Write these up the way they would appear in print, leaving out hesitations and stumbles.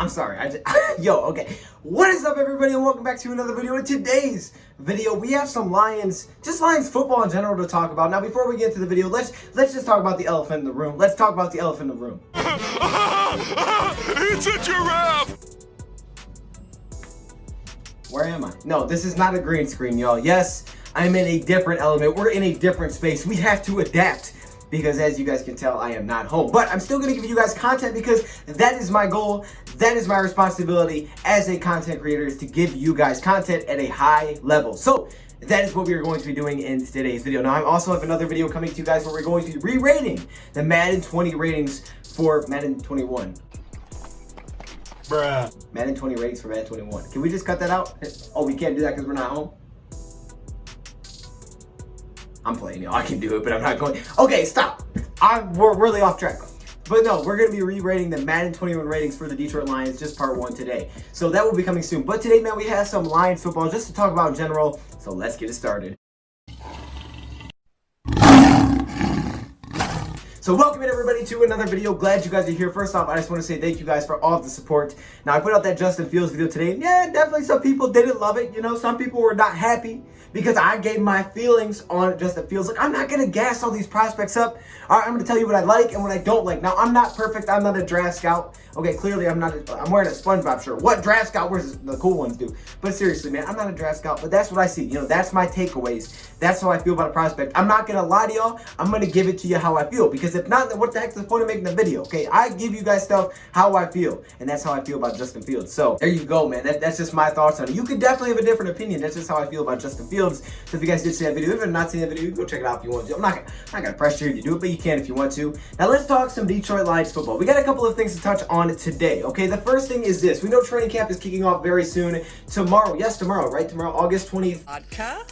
I'm sorry. Okay. What is up, everybody, and welcome back to another video. In today's video, we have some Lions football in general to talk about. Now, before we get into the video, let's just talk about the elephant in the room. Let's talk about the elephant in the room. It's a giraffe! Where am I? No, this is not a green screen, y'all. Yes, I'm in a different element. We're in a different space. We have to adapt because, as you guys can tell, I am not home. But I'm still going to give you guys content because that is my goal. That is my responsibility as a content creator, is to give you guys content at a high level. So that is what we are going to be doing in today's video. Now, I also have another video coming to you guys where we're going to be re-rating the Madden 20 ratings for Madden 21. Bruh. Madden 20 ratings for Madden 21. Can we just cut that out? Oh, we can't do that because we're not home? I'm playing, y'all. I can do it, but I'm not going. Okay, stop. We're really off track. But no, we're going to be re-rating the Madden 21 ratings for the Detroit Lions, just part one today. So that will be coming soon. But today, man, we have some Lions football just to talk about in general. So let's get it started. So welcome in, everybody, to another video. Glad you guys are here. First off, I just want to say thank you guys for all of the support. Now, I put out that Justin Fields video today. Yeah, definitely some people didn't love it. You know, some people were not happy because I gave my feelings on Justin Fields. Like, I'm not going to gas all these prospects up. All right, I'm going to tell you what I like and what I don't like. Now, I'm not perfect. I'm not a draft scout. Okay, clearly I'm not. I'm wearing a SpongeBob shirt. What draft scout wears the cool ones do? But seriously, man, I'm not a draft scout, but that's what I see. You know, that's my takeaways. That's how I feel about a prospect. I'm not gonna lie to y'all. I'm gonna give it to you how I feel, because if not, then what the heck is the point of making the video? Okay, I give you guys stuff how I feel, and that's how I feel about Justin Fields. So there you go, man. That's just my thoughts on it. You could definitely have a different opinion. That's just how I feel about Justin Fields. So if you guys did see that video, if you're not seeing that video, you can go check it out if you want to. I'm not gonna pressure you to do it, but you can if you want to. Now let's talk some Detroit Lions football. We got a couple of things to touch on today. Okay, the first thing is this. We know training camp is kicking off very soon. Tomorrow, yes, tomorrow, right? Tomorrow, August 20th. Vodka?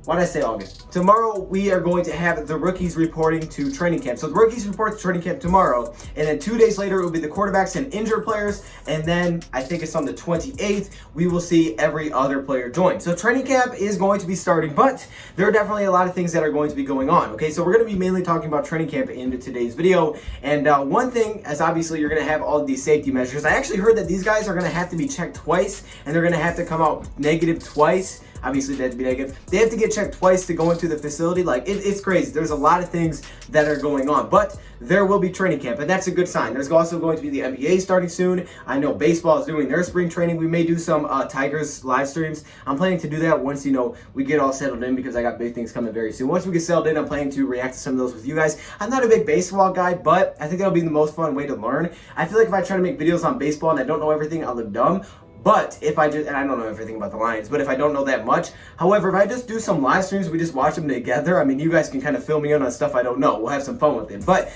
Why did I say August? Tomorrow, we are going to have the rookies reporting to training camp. So the rookies report to training camp tomorrow, and then 2 days later, it will be the quarterbacks and injured players, and then I think it's on the 28th, we will see every other player join. So training camp is going to be starting, but there are definitely a lot of things that are going to be going on, okay? So we're going to be mainly talking about training camp in today's video, and one thing is obviously you're going to have all of these safety measures. I actually heard that these guys are going to have to be checked twice, and they're going to have to come out negative twice. Obviously, they have to be negative. They have to get checked twice to go into the facility. Like, it's crazy. There's a lot of things that are going on, but there will be training camp, and that's a good sign. There's also going to be the NBA starting soon. I know baseball is doing their spring training. We may do some Tigers live streams. I'm planning to do that once, you know, we get all settled in, because I got big things coming very soon. Once we get settled in, I'm planning to react to some of those with you guys. I'm not a big baseball guy, but I think that'll be the most fun way to learn. I feel like if I try to make videos on baseball and I don't know everything, I'll look dumb. But if I just, and I don't know everything about the Lions, but if I don't know that much, however, if I just do some live streams, we just watch them together, I mean, you guys can kind of fill me in on stuff I don't know. We'll have some fun with it. But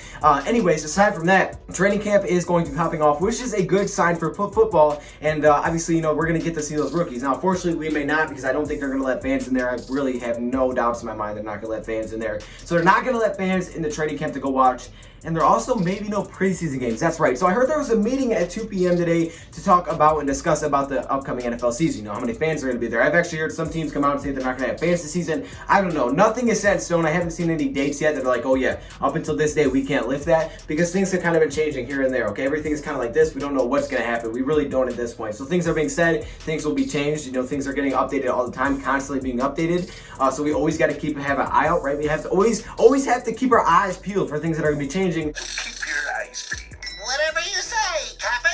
anyways, aside from that, training camp is going to be popping off, which is a good sign for football. And obviously, you know, we're going to get to see those rookies. Now, unfortunately, we may not, because I don't think they're going to let fans in there. I really have no doubts in my mind they're not going to let fans in there. So they're not going to let fans in the training camp to go watch. And there also maybe no preseason games. That's right. So I heard there was a meeting at 2 p.m. today to talk about and discuss about the upcoming NFL season. You know, how many fans are going to be there. I've actually heard some teams come out and say they're not going to have fans this season. I don't know. Nothing is set in stone. I haven't seen any dates yet that are like, oh yeah, up until this day we can't lift that, because things have kind of been changing here and there. Okay, everything is kind of like this. We don't know what's going to happen. We really don't at this point. So things are being said. Things will be changed. You know, things are getting updated all the time, constantly being updated. So we always got to have an eye out, right? We have to always have to keep our eyes peeled for things that are going to be changing. Whatever you say, Captain.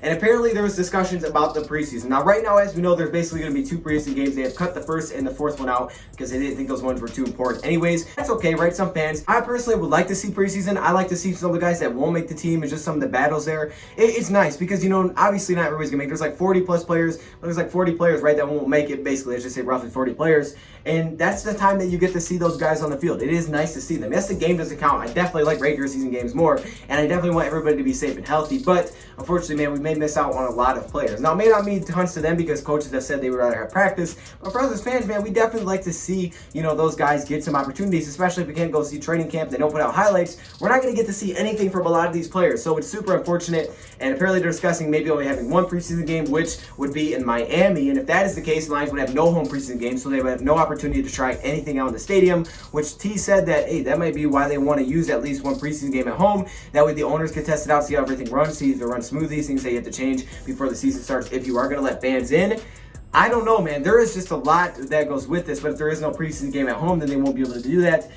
And apparently there was discussions about the preseason. Now, right now, as we know, there's basically going to be 2 preseason games. They have cut the first and the fourth one out because they didn't think those ones were too important. Anyways, that's okay, right? Some fans. I personally would like to see preseason. I like to see some of the guys that won't make the team and just some of the battles there. It's nice because, you know, obviously not everybody's going to make it. There's like 40 plus players, but there's like 40 players, right, that won't make it. Basically, let's just say roughly 40 players. And that's the time that you get to see those guys on the field. It is nice to see them. Yes, the game doesn't count. I definitely like regular season games more, and I definitely want everybody to be safe and healthy. But unfortunately, man, we may miss out on a lot of players. Now, it may not mean tons to them because coaches have said they would rather have practice, but for us as fans, man, we definitely like to see, those guys get some opportunities, especially if we can't go see training camp, they don't put out highlights. We're not going to get to see anything from a lot of these players, so it's super unfortunate, and apparently they're discussing maybe only having one preseason game, which would be in Miami, and if that is the case, the Lions would have no home preseason game, so they would have no opportunity to try anything out in the stadium, which T said that, hey, that might be why they want to use at least one preseason game at home. That way the owners can test it out, see how everything runs, see if it runs smoothly, things they have to change before the season starts if you are going to let fans in. I don't know, man. There is just a lot that goes with this, but if there is no preseason game at home, then they won't be able to do that.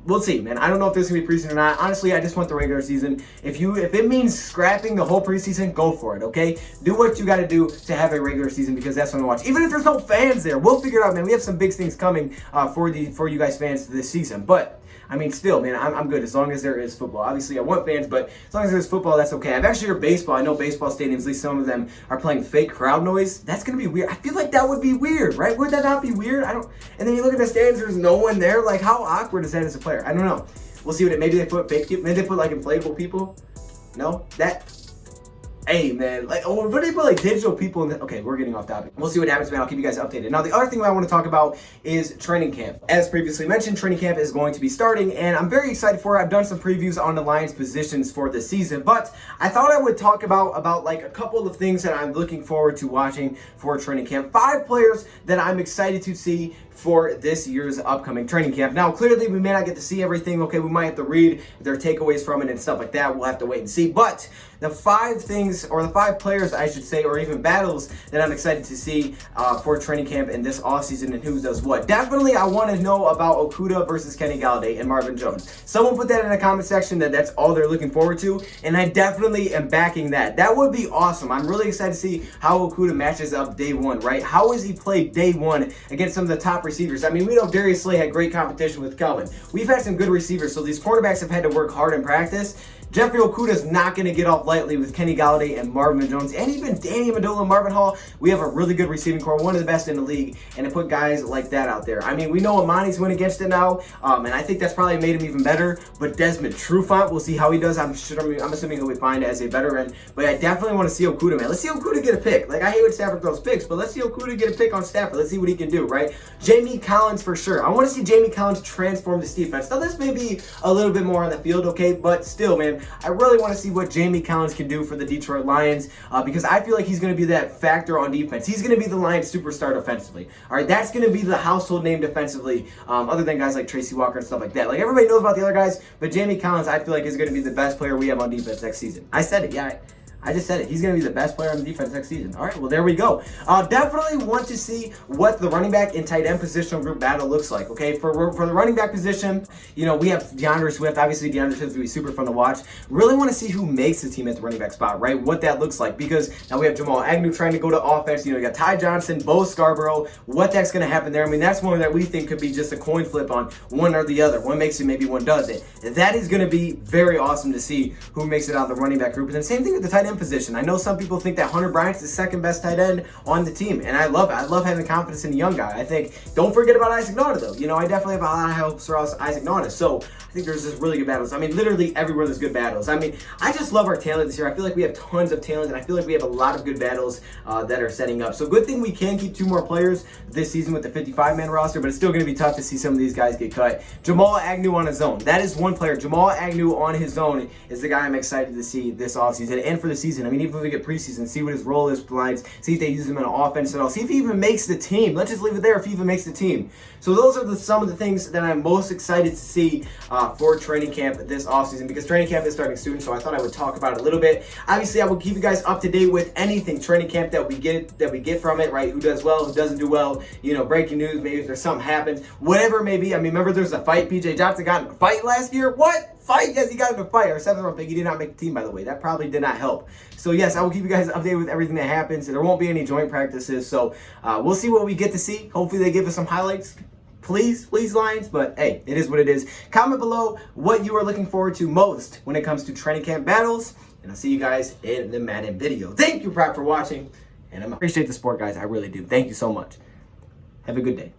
We'll see, man. I don't know if there's going to be preseason or not. Honestly, I just want the regular season. If it means scrapping the whole preseason, go for it, okay? Do what you got to do to have a regular season because that's what I watch. Even if there's no fans there, we'll figure it out, man. We have some big things coming for you guys fans this season, but I mean, still, man, I'm good as long as there is football. Obviously, I want fans, but as long as there's football, that's okay. I've actually heard baseball. I know baseball stadiums, at least some of them, are playing fake crowd noise. That's going to be weird. I feel like that would be weird, right? Would that not be weird? And then you look at the stands, there's no one there. Like, how awkward is that as a player? I don't know. We'll see maybe they put fake people. Maybe they put, like, inflatable people. No? Hey, man, what do they put, like, digital people in the... Okay, we're getting off topic. We'll see what happens, man. I'll keep you guys updated. Now, the other thing I want to talk about is training camp. As previously mentioned, training camp is going to be starting, and I'm very excited for it. I've done some previews on the Lions positions for the season, but I thought I would talk about like, a couple of things that I'm looking forward to watching for training camp. 5 players that I'm excited to see for this year's upcoming training camp. Now, clearly, we may not get to see everything. Okay, we might have to read their takeaways from it and stuff like that. We'll have to wait and see. But the 5 things, or the 5 players, I should say, or even battles that I'm excited to see for training camp in this offseason and who does what. Definitely, I want to know about Okudah versus Kenny Galladay and Marvin Jones. Someone put that in the comment section that's all they're looking forward to, and I definitely am backing that. That would be awesome. I'm really excited to see how Okudah matches up day one, right? How has he played day one against some of the top receivers? I mean, we know Darius Slay had great competition with Calvin. We've had some good receivers, so these quarterbacks have had to work hard in practice. Jeffrey Okudah's not going to get off lightly with Kenny Galladay and Marvin Jones, and even Danny Amendola and Marvin Hall. We have a really good receiving core, one of the best in the league, and to put guys like that out there. I mean, we know Amani's went against it now, and I think that's probably made him even better, but Desmond Trufant, we'll see how he does. I'm assuming he'll be fine as a veteran, but I definitely want to see Okudah, man. Let's see Okudah get a pick. Like, I hate when Stafford throws picks, but let's see Okudah get a pick on Stafford. Let's see what he can do, right? Jamie Collins for sure. I want to see Jamie Collins transform this defense. Now, this may be a little bit more on the field, okay, but still, man, I really want to see what Jamie Collins can do for the Detroit Lions because I feel like he's going to be that factor on defense. He's going to be the Lions superstar defensively. All right, that's going to be the household name defensively other than guys like Tracy Walker and stuff like that. Like, everybody knows about the other guys, but Jamie Collins, I feel like, is going to be the best player we have on defense next season. I said it, yeah. I just said it. He's going to be the best player on the defense next season. All right, well, there we go. Definitely want to see what the running back and tight end positional group battle looks like, okay? For the running back position, we have DeAndre Swift. Obviously, DeAndre Swift will be super fun to watch. Really want to see who makes the team at the running back spot, right? What that looks like because now we have Jamal Agnew trying to go to offense. You got Ty Johnson, Bo Scarborough. What that's going to happen there? I mean, that's one that we think could be just a coin flip on one or the other. One makes it, maybe one doesn't. That is going to be very awesome to see who makes it out of the running back group. And then same thing with the tight end position. I know some people think that Hunter Bryant's the second best tight end on the team, and I love it. I love having confidence in a young guy. I think, don't forget about Isaac Nauta, though. I definitely have a lot of hopes for Isaac Nauta, so I think there's just really good battles. I mean, literally everywhere there's good battles. I mean, I just love our talent this year. I feel like we have tons of talent, and I feel like we have a lot of good battles that are setting up. So good thing we can keep 2 more players this season with the 55-man roster, but it's still going to be tough to see some of these guys get cut. Jamal Agnew on his own. That is one player. Jamal Agnew on his own is the guy I'm excited to see this offseason and for the season. I mean, even if we get preseason, see what his role is with the Lions, see if they use him in an offense at all, see if he even makes the team. Let's just leave it there if he even makes the team. So those are some of the things that I'm most excited to see for training camp this offseason because training camp is starting soon, so I thought I would talk about it a little bit. Obviously, I will keep you guys up to date with anything training camp that we get from it, right? Who does well, who doesn't do well, breaking news, maybe if there's something happens, whatever it may be. I mean, remember there's a fight, PJ Johnson got in a fight last year? What? Fight? Yes, he got in a fight. Our 7th-round pick. He did not make the team, by the way. That probably did not help. So, yes, I will keep you guys updated with everything that happens. There won't be any joint practices, so we'll see what we get to see. Hopefully, they give us some highlights. Please, Lions. But, hey, it is what it is. Comment below what you are looking forward to most when it comes to training camp battles, and I'll see you guys in the Madden video. Thank you, Prop, for watching, and I appreciate the support, guys. I really do. Thank you so much. Have a good day.